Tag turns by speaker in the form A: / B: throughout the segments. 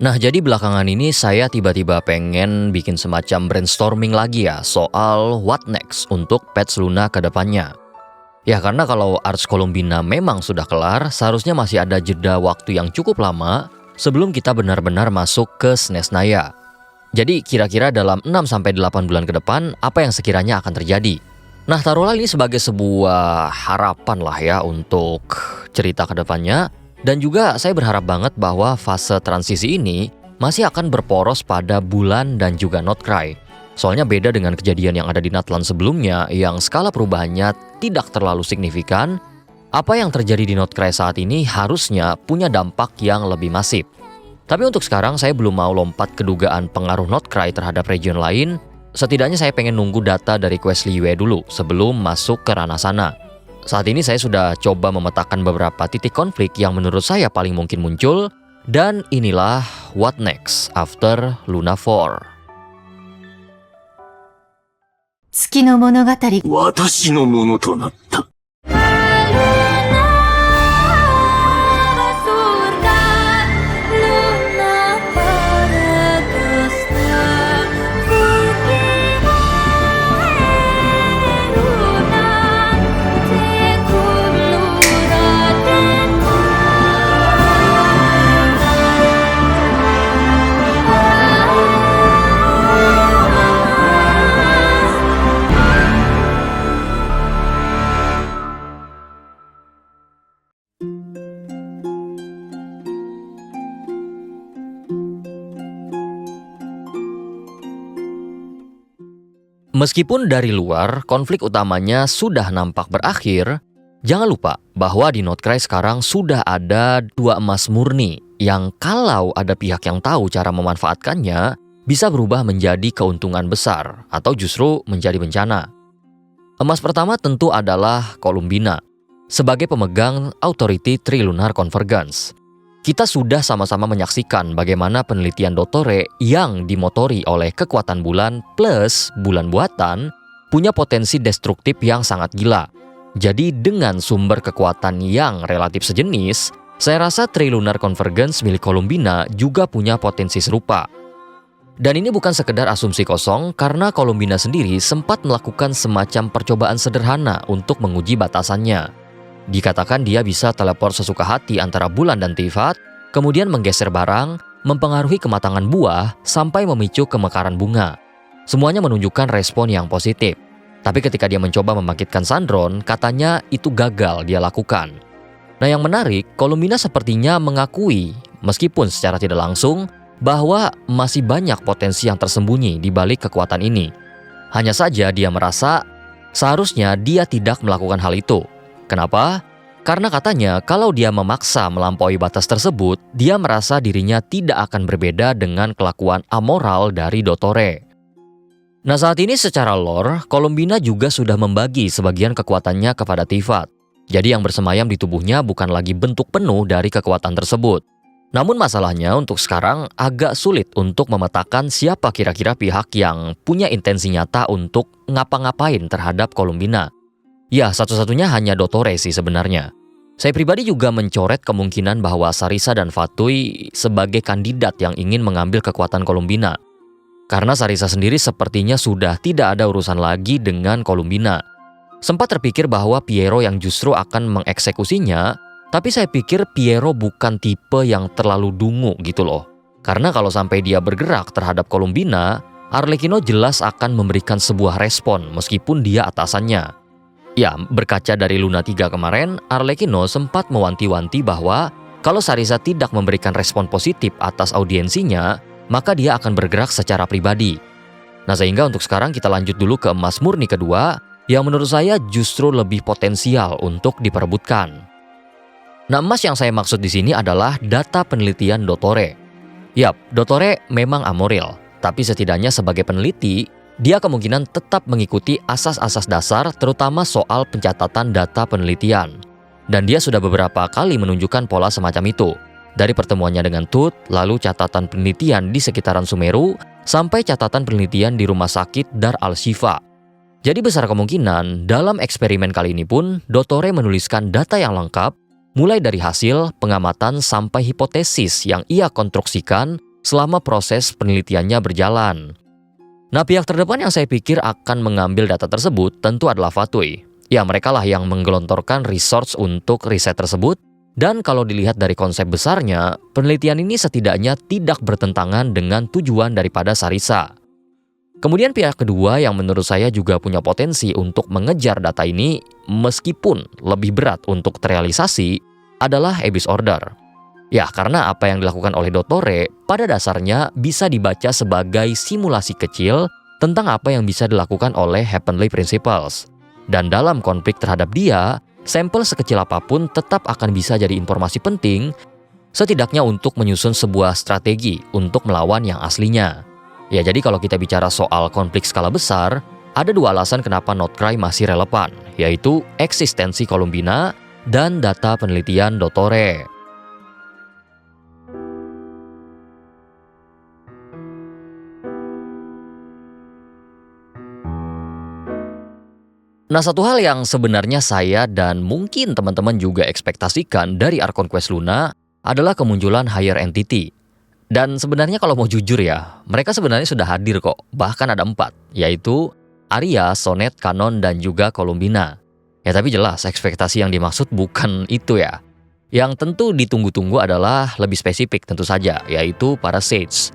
A: Nah, jadi belakangan ini saya tiba-tiba pengen bikin semacam brainstorming lagi ya soal what next untuk Pets Luna ke depannya. Ya, karena kalau Ars Columbina memang sudah kelar, seharusnya masih ada jeda waktu yang cukup lama sebelum kita benar-benar masuk ke SNES-Naya. Jadi kira-kira dalam 6-8 bulan ke depan, apa yang sekiranya akan terjadi? Nah, taruhlah ini sebagai sebuah harapan lah ya untuk cerita ke depannya. Dan juga saya berharap banget bahwa fase transisi ini masih akan berporos pada Bulan dan juga Not Cry. Soalnya beda dengan kejadian yang ada di Natlan sebelumnya yang skala perubahannya tidak terlalu signifikan, apa yang terjadi di Not Cry saat ini harusnya punya dampak yang lebih masif. Tapi untuk sekarang saya belum mau lompat ke dugaan pengaruh Not Cry terhadap region lain, setidaknya saya pengen nunggu data dari Quest Liyue dulu sebelum masuk ke ranah sana. Saat ini saya sudah coba memetakan beberapa titik konflik yang menurut saya paling mungkin muncul, dan inilah what next after Luna 4.
B: 月の物語。
C: 私のものとなった。
A: Meskipun dari luar konflik utamanya sudah nampak berakhir, jangan lupa bahwa di Not Cry sekarang sudah ada 2 emas murni yang kalau ada pihak yang tahu cara memanfaatkannya bisa berubah menjadi keuntungan besar atau justru menjadi bencana. Emas pertama tentu adalah Columbina sebagai pemegang Authority Trilunar Convergence. Kita sudah sama-sama menyaksikan bagaimana penelitian Dottore yang dimotori oleh kekuatan bulan plus bulan buatan punya potensi destruktif yang sangat gila. Jadi dengan sumber kekuatan yang relatif sejenis, saya rasa Trilunar Convergence milik Columbina juga punya potensi serupa. Dan ini bukan sekedar asumsi kosong karena Columbina sendiri sempat melakukan semacam percobaan sederhana untuk menguji batasannya. Dikatakan dia bisa teleport sesuka hati antara bulan dan Tivat, kemudian menggeser barang, mempengaruhi kematangan buah, sampai memicu kemekaran bunga. Semuanya menunjukkan respon yang positif. Tapi ketika dia mencoba membangkitkan Sandron, katanya itu gagal dia lakukan. Nah, yang menarik, Columbina sepertinya mengakui, meskipun secara tidak langsung, bahwa masih banyak potensi yang tersembunyi di balik kekuatan ini. Hanya saja dia merasa seharusnya dia tidak melakukan hal itu. Kenapa? Karena katanya kalau dia memaksa melampaui batas tersebut, dia merasa dirinya tidak akan berbeda dengan kelakuan amoral dari Dottore. Nah, saat ini secara lore, Columbina juga sudah membagi sebagian kekuatannya kepada Tivat. Jadi yang bersemayam di tubuhnya bukan lagi bentuk penuh dari kekuatan tersebut. Namun masalahnya untuk sekarang agak sulit untuk memetakan siapa kira-kira pihak yang punya intensi nyata untuk ngapa-ngapain terhadap Columbina. Ya, satu-satunya hanya Dottore sih sebenarnya. Saya pribadi juga mencoret kemungkinan bahwa Sarisa dan Fatui sebagai kandidat yang ingin mengambil kekuatan Columbina. Karena Sarisa sendiri sepertinya sudah tidak ada urusan lagi dengan Columbina. Sempat terpikir bahwa Piero yang justru akan mengeksekusinya, tapi saya pikir Piero bukan tipe yang terlalu dungu gitu loh. Karena kalau sampai dia bergerak terhadap Columbina, Arlecchino jelas akan memberikan sebuah respon meskipun dia atasannya. Ya, berkaca dari Luna 3 kemarin, Arlecchino sempat mewanti-wanti bahwa kalau Sarisa tidak memberikan respon positif atas audiensinya, maka dia akan bergerak secara pribadi. Nah, sehingga untuk sekarang kita lanjut dulu ke emas murni kedua, yang menurut saya justru lebih potensial untuk diperebutkan. Nah, emas yang saya maksud di sini adalah data penelitian Dottore. Yap, Dottore memang amoral, tapi setidaknya sebagai peneliti, dia kemungkinan tetap mengikuti asas-asas dasar terutama soal pencatatan data penelitian. Dan dia sudah beberapa kali menunjukkan pola semacam itu. Dari pertemuannya dengan Tut, lalu catatan penelitian di sekitaran Sumeru, sampai catatan penelitian di rumah sakit Dar al-Shifa. Jadi besar kemungkinan dalam eksperimen kali ini pun Dottore menuliskan data yang lengkap, mulai dari hasil, pengamatan, sampai hipotesis yang ia konstruksikan selama proses penelitiannya berjalan. Nah, pihak terdepan yang saya pikir akan mengambil data tersebut tentu adalah Fatui. Ya, mereka lah yang menggelontorkan resource untuk riset tersebut. Dan kalau dilihat dari konsep besarnya, penelitian ini setidaknya tidak bertentangan dengan tujuan daripada Sarisa. Kemudian pihak kedua yang menurut saya juga punya potensi untuk mengejar data ini meskipun lebih berat untuk terrealisasi adalah Abyss Order. Ya, karena apa yang dilakukan oleh Dottore pada dasarnya bisa dibaca sebagai simulasi kecil tentang apa yang bisa dilakukan oleh Heavenly Principles. Dan dalam konflik terhadap dia, sampel sekecil apapun tetap akan bisa jadi informasi penting, setidaknya untuk menyusun sebuah strategi untuk melawan yang aslinya. Ya, jadi kalau kita bicara soal konflik skala besar, ada dua alasan kenapa Notcry masih relevan, yaitu eksistensi Columbina dan data penelitian Dottore. Nah, satu hal yang sebenarnya saya dan mungkin teman-teman juga ekspektasikan dari Archon Quest Luna adalah kemunculan higher entity. Dan sebenarnya kalau mau jujur ya, mereka sebenarnya sudah hadir kok, bahkan ada 4, yaitu Aria, Sonnet, Kanon, dan juga Columbina. Ya tapi jelas ekspektasi yang dimaksud bukan itu ya. Yang tentu ditunggu-tunggu adalah lebih spesifik tentu saja, yaitu para Sage.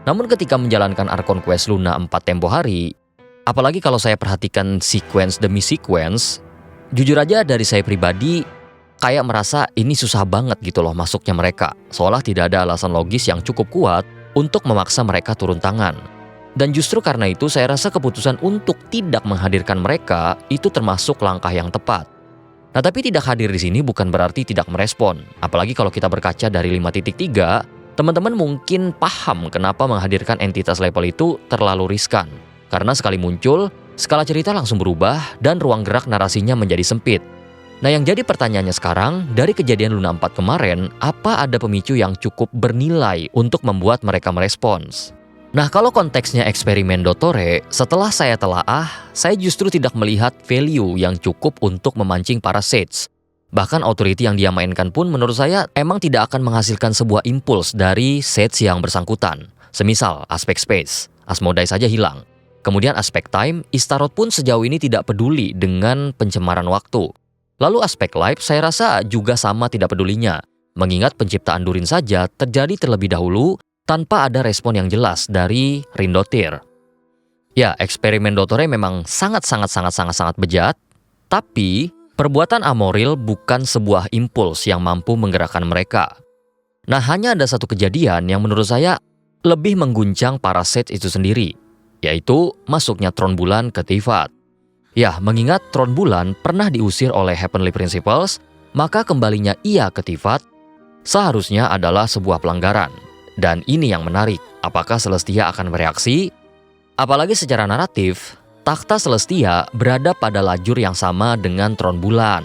A: Namun ketika menjalankan Archon Quest Luna 4 tempo hari, apalagi kalau saya perhatikan sequence demi sequence, jujur aja dari saya pribadi, kayak merasa ini susah banget gitu loh masuknya mereka. Seolah tidak ada alasan logis yang cukup kuat untuk memaksa mereka turun tangan. Dan justru karena itu saya rasa keputusan untuk tidak menghadirkan mereka itu termasuk langkah yang tepat. Nah tapi tidak hadir di sini bukan berarti tidak merespon. Apalagi kalau kita berkaca dari 5.3, teman-teman mungkin paham kenapa menghadirkan entitas level itu terlalu riskan. Karena sekali muncul, skala cerita langsung berubah dan ruang gerak narasinya menjadi sempit. Nah yang jadi pertanyaannya sekarang, dari kejadian Luna 4 kemarin, apa ada pemicu yang cukup bernilai untuk membuat mereka merespons? Nah kalau konteksnya eksperimen Dottore, setelah saya telaah, saya justru tidak melihat value yang cukup untuk memancing para Sage. Bahkan authority yang dia mainkan pun menurut saya emang tidak akan menghasilkan sebuah impuls dari Sage yang bersangkutan. Semisal aspek space, Asmodai saja hilang. Kemudian aspek time, Istaroth pun sejauh ini tidak peduli dengan pencemaran waktu. Lalu aspek life saya rasa juga sama tidak pedulinya, mengingat penciptaan Durin saja terjadi terlebih dahulu tanpa ada respon yang jelas dari Rindotir. Ya, eksperimen Dottore memang sangat bejat, tapi perbuatan Amoril bukan sebuah impuls yang mampu menggerakkan mereka. Nah, hanya ada satu kejadian yang menurut saya lebih mengguncang para Sage itu sendiri, yaitu masuknya Tron Bulan ke Teyvat. Ya, mengingat Tron Bulan pernah diusir oleh Heavenly Principles, maka kembalinya ia ke Teyvat seharusnya adalah sebuah pelanggaran. Dan ini yang menarik, apakah Celestia akan bereaksi? Apalagi secara naratif, takhta Celestia berada pada lajur yang sama dengan Tron Bulan.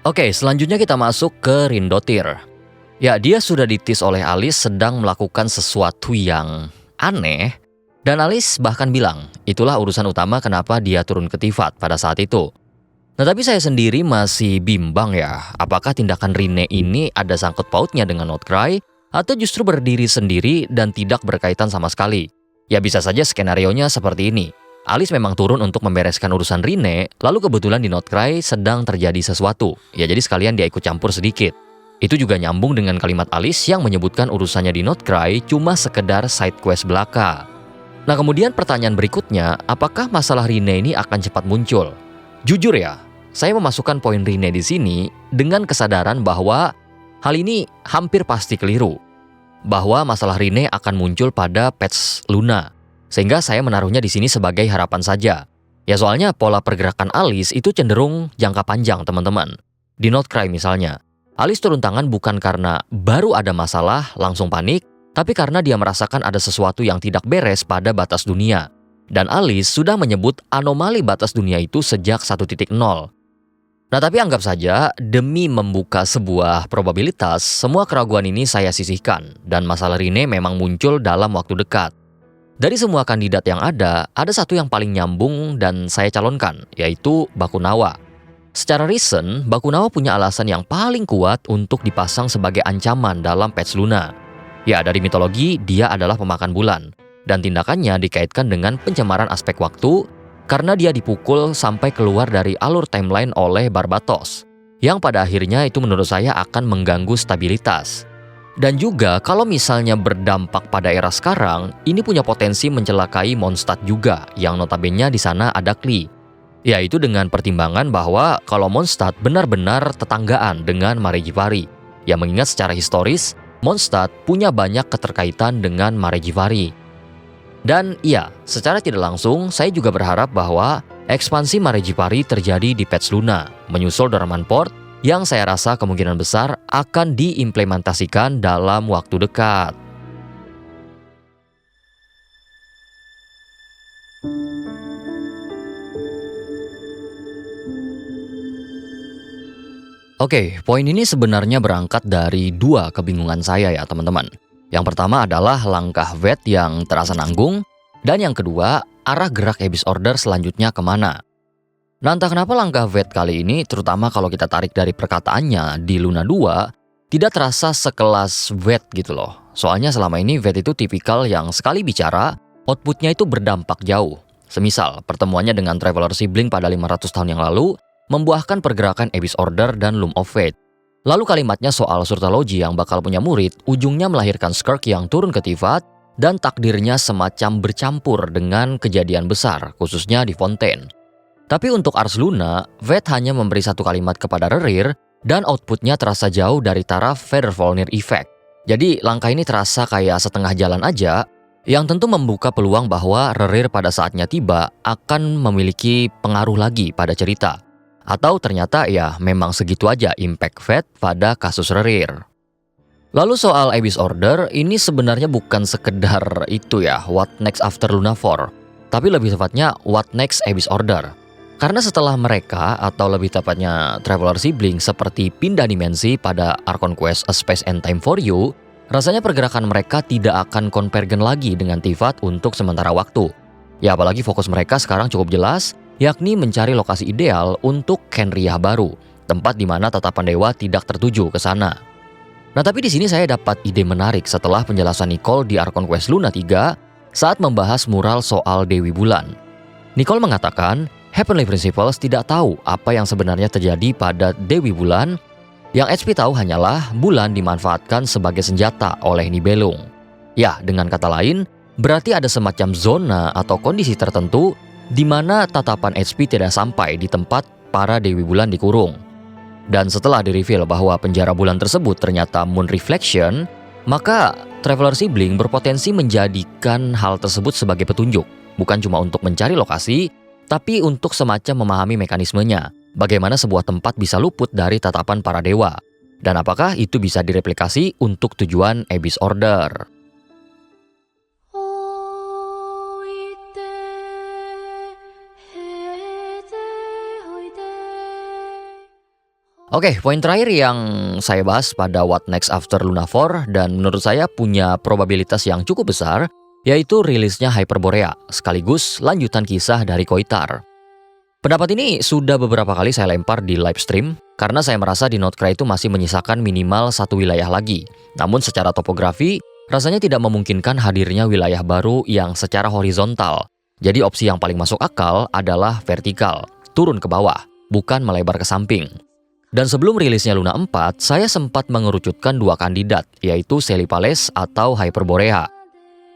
A: Oke, selanjutnya kita masuk ke Rindotir. Ya, dia sudah ditis oleh Alice sedang melakukan sesuatu yang aneh. Dan Alice bahkan bilang, itulah urusan utama kenapa dia turun ke Teyvat pada saat itu. Nah tapi saya sendiri masih bimbang ya, apakah tindakan Rinne ini ada sangkut pautnya dengan Notcry, atau justru berdiri sendiri dan tidak berkaitan sama sekali. Ya bisa saja skenarionya seperti ini. Alice memang turun untuk membereskan urusan Rinne, lalu kebetulan di Notcry sedang terjadi sesuatu. Ya jadi sekalian dia ikut campur sedikit. Itu juga nyambung dengan kalimat Alice yang menyebutkan urusannya di Notcry cuma sekedar side quest belaka. Nah kemudian pertanyaan berikutnya, apakah masalah Rinne ini akan cepat muncul? Jujur ya, saya memasukkan poin Rinne di sini dengan kesadaran bahwa hal ini hampir pasti keliru. Bahwa masalah Rinne akan muncul pada patch Luna. Sehingga saya menaruhnya di sini sebagai harapan saja. Ya soalnya pola pergerakan Alice itu cenderung jangka panjang teman-teman. Di Notcry misalnya, Alice turun tangan bukan karena baru ada masalah langsung panik, tapi karena dia merasakan ada sesuatu yang tidak beres pada batas dunia. Dan Alice sudah menyebut anomali batas dunia itu sejak 1.0. Nah tapi anggap saja, demi membuka sebuah probabilitas, semua keraguan ini saya sisihkan. Dan masalah Rinne memang muncul dalam waktu dekat. Dari semua kandidat yang ada satu yang paling nyambung dan saya calonkan, yaitu Bakunawa. Secara recent, Bakunawa punya alasan yang paling kuat untuk dipasang sebagai ancaman dalam patch Luna. Ya, dari mitologi, dia adalah pemakan bulan. Dan tindakannya dikaitkan dengan pencemaran aspek waktu karena dia dipukul sampai keluar dari alur timeline oleh Barbatos. Yang pada akhirnya itu menurut saya akan mengganggu stabilitas. Dan juga kalau misalnya berdampak pada era sekarang, ini punya potensi mencelakai Mondstadt juga, yang notabene di sana ada Klee. Yaitu dengan pertimbangan bahwa kalau Mondstadt benar-benar tetanggaan dengan Maregivari. Yang mengingat secara historis, Mondstadt punya banyak keterkaitan dengan Maregivari. Dan iya, secara tidak langsung saya juga berharap bahwa ekspansi Maregivari terjadi di patch Luna, menyusul Dormant Port yang saya rasa kemungkinan besar akan diimplementasikan dalam waktu dekat. Oke, poin ini sebenarnya berangkat dari dua kebingungan saya ya teman-teman. Yang pertama adalah langkah Vet yang terasa nanggung, dan yang kedua arah gerak Abyss Order selanjutnya kemana. Nah, entah kenapa langkah Vet kali ini, terutama kalau kita tarik dari perkataannya di Luna 2, tidak terasa sekelas Vet gitu loh. Soalnya selama ini Vet itu tipikal yang sekali bicara, outputnya itu berdampak jauh. Semisal, pertemuannya dengan Traveler Sibling pada 500 tahun yang lalu, membuahkan pergerakan Abyss Order dan Loom of Fate. Lalu kalimatnya soal Surtalogy yang bakal punya murid, ujungnya melahirkan Skirk yang turun ke Tivat, dan takdirnya semacam bercampur dengan kejadian besar, khususnya di Fontaine. Tapi untuk Ars Luna, Vet hanya memberi satu kalimat kepada Rerir dan outputnya terasa jauh dari taraf Featherfall Near Effect. Jadi langkah ini terasa kayak setengah jalan aja, yang tentu membuka peluang bahwa Rerir pada saatnya tiba akan memiliki pengaruh lagi pada cerita. Atau ternyata ya memang segitu aja impact Vet pada kasus Rerir. Lalu soal Abyss Order, ini sebenarnya bukan sekedar itu ya, what next after Luna 4, tapi lebih tepatnya what next Abyss Order. Karena setelah mereka, atau lebih tepatnya Traveler Sibling seperti pindah dimensi pada Archon Quest A Space and Time for You, rasanya pergerakan mereka tidak akan konvergen lagi dengan Tivat untuk sementara waktu. Ya apalagi fokus mereka sekarang cukup jelas, yakni mencari lokasi ideal untuk Khenriah baru, tempat di mana tatapan dewa tidak tertuju ke sana. Nah tapi di sini saya dapat ide menarik setelah penjelasan Nicole di Archon Quest Luna 3 saat membahas mural soal Dewi Bulan. Nicole mengatakan, Heavenly Principles tidak tahu apa yang sebenarnya terjadi pada Dewi Bulan. Yang HP tahu hanyalah Bulan dimanfaatkan sebagai senjata oleh Nibelung. Ya, dengan kata lain, berarti ada semacam zona atau kondisi tertentu di mana tatapan HP tidak sampai di tempat para Dewi Bulan dikurung. Dan setelah di-reveal bahwa penjara bulan tersebut ternyata Moon Reflection, maka Traveler Sibling berpotensi menjadikan hal tersebut sebagai petunjuk, bukan cuma untuk mencari lokasi, tapi untuk semacam memahami mekanismenya, bagaimana sebuah tempat bisa luput dari tatapan para dewa, dan apakah itu bisa direplikasi untuk tujuan Abyss Order. Oke, poin terakhir yang saya bahas pada What Next After Luna 4 dan menurut saya punya probabilitas yang cukup besar, yaitu rilisnya Hyperborea, sekaligus lanjutan kisah dari Koitar. Pendapat ini sudah beberapa kali saya lempar di live stream, karena saya merasa di Notecry itu masih menyisakan minimal satu wilayah lagi. Namun secara topografi, rasanya tidak memungkinkan hadirnya wilayah baru yang secara horizontal. Jadi opsi yang paling masuk akal adalah vertikal, turun ke bawah, bukan melebar ke samping. Dan sebelum rilisnya Luna 4, saya sempat mengerucutkan dua kandidat, yaitu Selipales atau Hyperborea.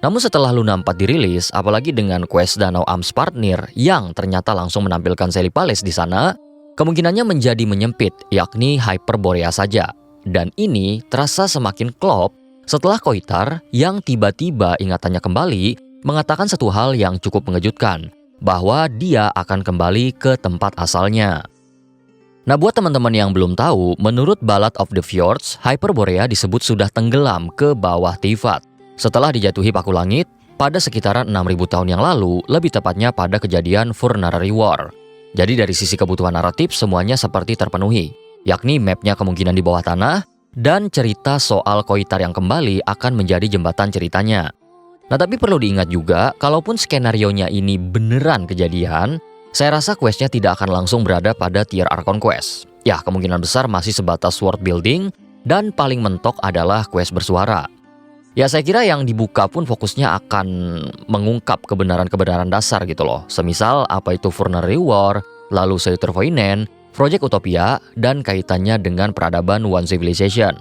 A: Namun setelah Luna 4 dirilis, apalagi dengan quest Danau Amspartnir yang ternyata langsung menampilkan Selipales di sana, kemungkinannya menjadi menyempit, yakni Hyperborea saja. Dan ini terasa semakin klop setelah Koitar yang tiba-tiba ingatannya kembali mengatakan satu hal yang cukup mengejutkan, bahwa dia akan kembali ke tempat asalnya. Nah buat teman-teman yang belum tahu, menurut Ballad of the Fjords, Hyperborea disebut sudah tenggelam ke bawah Tivat setelah dijatuhi paku langit pada sekitaran 6.000 tahun yang lalu, lebih tepatnya pada kejadian Furnarary War. Jadi dari sisi kebutuhan naratif semuanya seperti terpenuhi, yakni mapnya kemungkinan di bawah tanah, dan cerita soal Koitar yang kembali akan menjadi jembatan ceritanya. Nah, tapi perlu diingat juga, kalaupun skenarionya ini beneran kejadian, saya rasa questnya tidak akan langsung berada pada tier Archon Quest. Ya, kemungkinan besar masih sebatas world building, dan paling mentok adalah quest bersuara. Ya, saya kira yang dibuka pun fokusnya akan mengungkap kebenaran-kebenaran dasar gitu loh. Semisal apa itu Funerary War, lalu Seutervoinen, Project Utopia, dan kaitannya dengan peradaban One Civilization.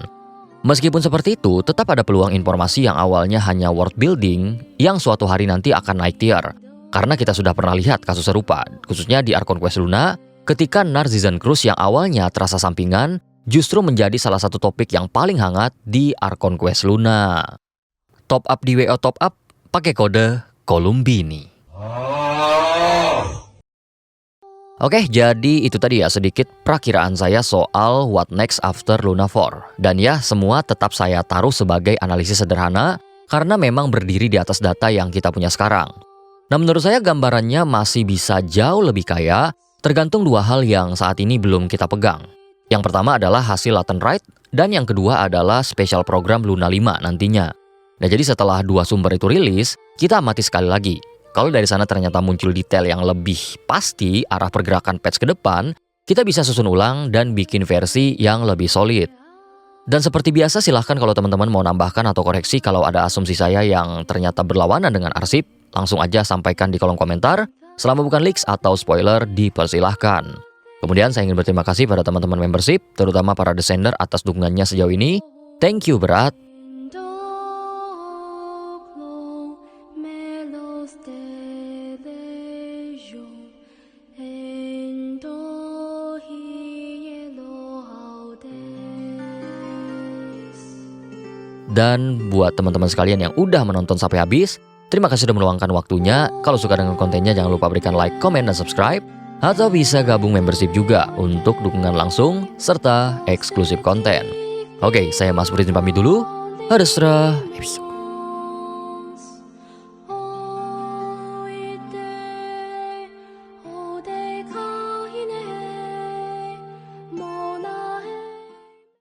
A: Meskipun seperti itu, tetap ada peluang informasi yang awalnya hanya world building yang suatu hari nanti akan naik tier. Karena kita sudah pernah lihat kasus serupa, khususnya di Archon Quest Luna, ketika Narzizen Cruz yang awalnya terasa sampingan, justru menjadi salah satu topik yang paling hangat di Archon Quest Luna. Top up di WO Top Up pakai kode Columbini. Oke, jadi itu tadi ya sedikit prakiraan saya soal what next after Luna 4. Dan ya, semua tetap saya taruh sebagai analisis sederhana karena memang berdiri di atas data yang kita punya sekarang. Nah, menurut saya gambarannya masih bisa jauh lebih kaya, tergantung dua hal yang saat ini belum kita pegang. Yang pertama adalah hasil latent right, dan yang kedua adalah special program Luna 5 nantinya. Nah, jadi setelah dua sumber itu rilis, kita amati sekali lagi. Kalau dari sana ternyata muncul detail yang lebih pasti arah pergerakan patch ke depan, kita bisa susun ulang dan bikin versi yang lebih solid. Dan seperti biasa silahkan kalau teman-teman mau nambahkan atau koreksi kalau ada asumsi saya yang ternyata berlawanan dengan arsip, langsung aja sampaikan di kolom komentar. Selama bukan leaks atau spoiler, dipersilahkan. Kemudian saya ingin berterima kasih pada teman-teman membership, terutama para descender atas dukungannya sejauh ini. Thank you berat. Dan buat teman-teman sekalian yang udah menonton sampai habis, terima kasih sudah meluangkan waktunya. Kalau suka dengan kontennya jangan lupa berikan like, komen, dan subscribe. Atau bisa gabung membership juga untuk dukungan langsung serta eksklusif konten. Oke, saya Mas Budi pamit dulu. Hadestra episode.